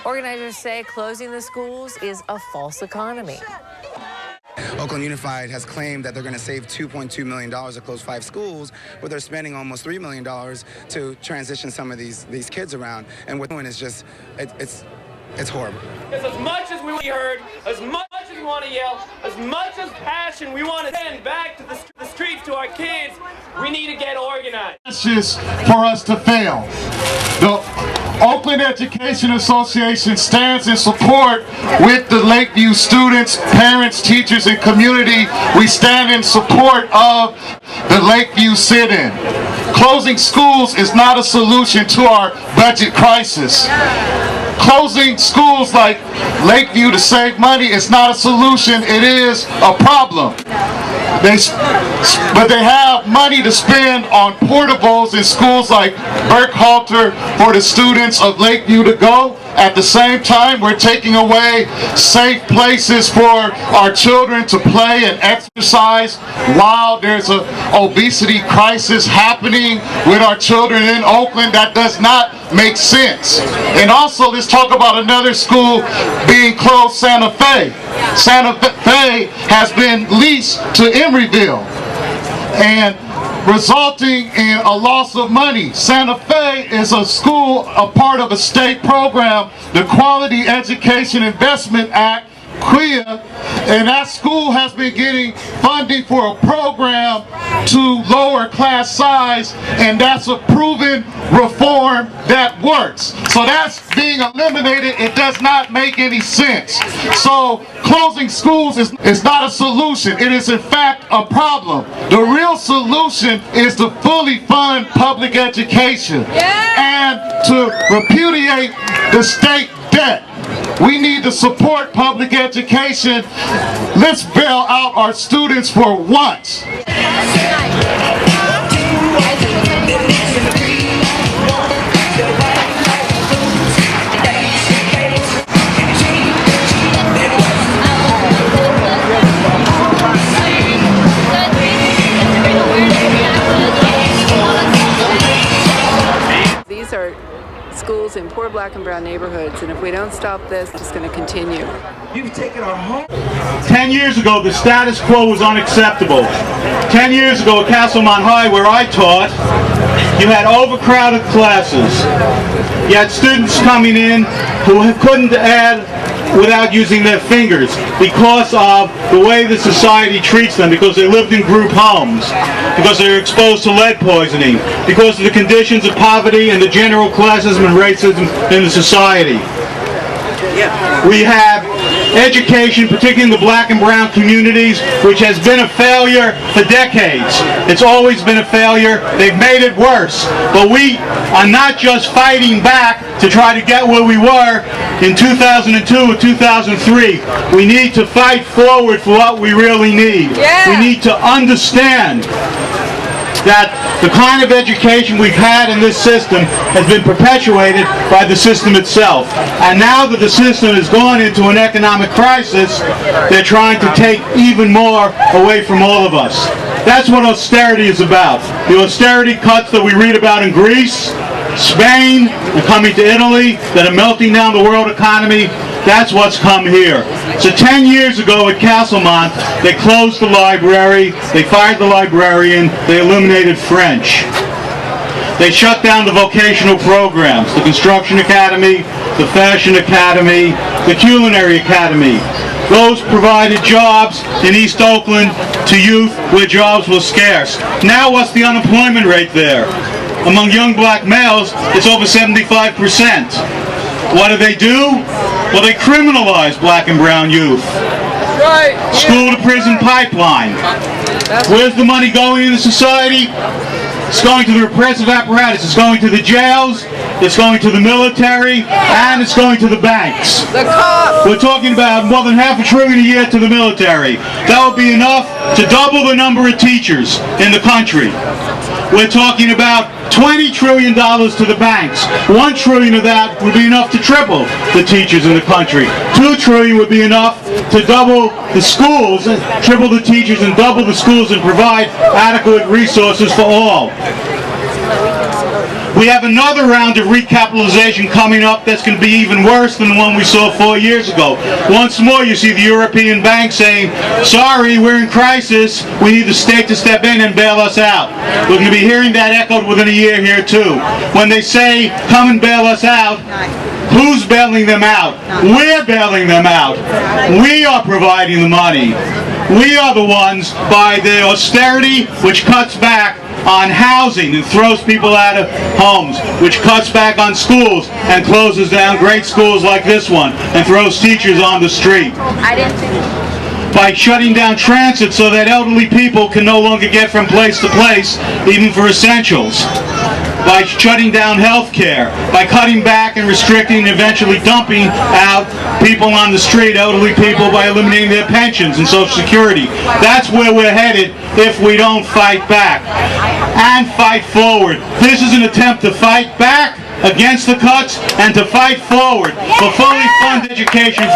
Organizers say closing the schools is a false economy. Oakland Unified has claimed that they're going to save $2.2 million to close 5 schools, but they're spending almost $3 million to transition some of these kids around. And what they're doing is just, it's horrible. Because as much as we heard, as much as we want to yell, as much as passion we want to send back to the streets to our kids, we need to get organized. It's just for us to fail. The Oakland Education Association stands in support with the Lakeview students, parents, teachers, and community. We stand in support of the Lakeview sit-in. Closing schools is not a solution to our budget crisis. Closing schools like Lakeview to save money is not a solution, it is a problem. But they have money to spend on portables in schools like Burkhalter for the students of Lakeview to go. At the same time, we're taking away safe places for our children to play and exercise while there's an obesity crisis happening with our children in Oakland. That does not make sense. And also, let's talk about another school being closed, Santa Fe. Santa Fe has been leased to Emeryville and resulting in a loss of money. Santa Fe is a school, a part of a state program, the Quality Education Investment Act, QUIA, and that school has been getting funding for a program to lower class size, and that's a proven reform that works. So that's being eliminated. It does not make any sense. So closing schools is not a solution. It is in fact a problem. The real solution is to fully fund public education and to repudiate the state debt. We need to support public education. Let's bail out our students for once. These are schools in poor black and brown neighborhoods, and if we don't stop this, it's going to continue. You've taken our home. 10 years ago, the status quo was unacceptable. 10 years ago at Castlemont High, where I taught, you had overcrowded classes. You had students coming in who couldn't add without using their fingers because of the way the society treats them, because they lived in group homes, because they were exposed to lead poisoning, because of the conditions of poverty and the general classism and racism in the society. We have education, particularly in the black and brown communities, which has been a failure for decades. It's always been a failure. They've made it worse. But we are not just fighting back to try to get where we were in 2002 or 2003. We need to fight forward for what we really need. We need to understand that the kind of education we've had in this system has been perpetuated by the system itself. And now that the system has gone into an economic crisis, they're trying to take even more away from all of us. That's what austerity is about. The austerity cuts that we read about in Greece, Spain, and coming to Italy, that are melting down the world economy, that's what's come here. So 10 years ago at Castlemont, they closed the library, they fired the librarian, they eliminated French. They shut down the vocational programs, the Construction Academy, the Fashion Academy, the Culinary Academy. Those provided jobs in East Oakland to youth where jobs were scarce. Now what's the unemployment rate there? Among young black males, it's over 75%. What do? Well, they criminalize black and brown youth. School to prison pipeline. Where's the money going in the society? It's going to the repressive apparatus. It's going to the jails. It's going to the military. And it's going to the banks. The cops. We're talking about more than $500 billion a year to the military. That would be enough to double the number of teachers in the country. We're talking about $20 trillion to the banks. $1 trillion of that would be enough to triple the teachers in the country. $2 trillion would be enough to double the schools, triple the teachers and double the schools and provide adequate resources for all. We have another round of recapitalization coming up that's going to be even worse than the one we saw 4 years ago. Once more, you see the European banks saying, sorry, we're in crisis, we need the state to step in and bail us out. We're going to be hearing that echoed within a year here too. When they say, come and bail us out, who's bailing them out? We're bailing them out. We are providing the money. We are the ones by the austerity which cuts back on housing and throws people out of homes, which cuts back on schools and closes down great schools like this one and throws teachers on the street. By shutting down transit so that elderly people can no longer get from place to place, even for essentials. By shutting down health care, by cutting back and restricting and eventually dumping out people on the street, elderly people, by eliminating their pensions and Social Security. That's where we're headed if we don't fight back and fight forward. This is an attempt to fight back against the cuts and to fight forward for fully funded education.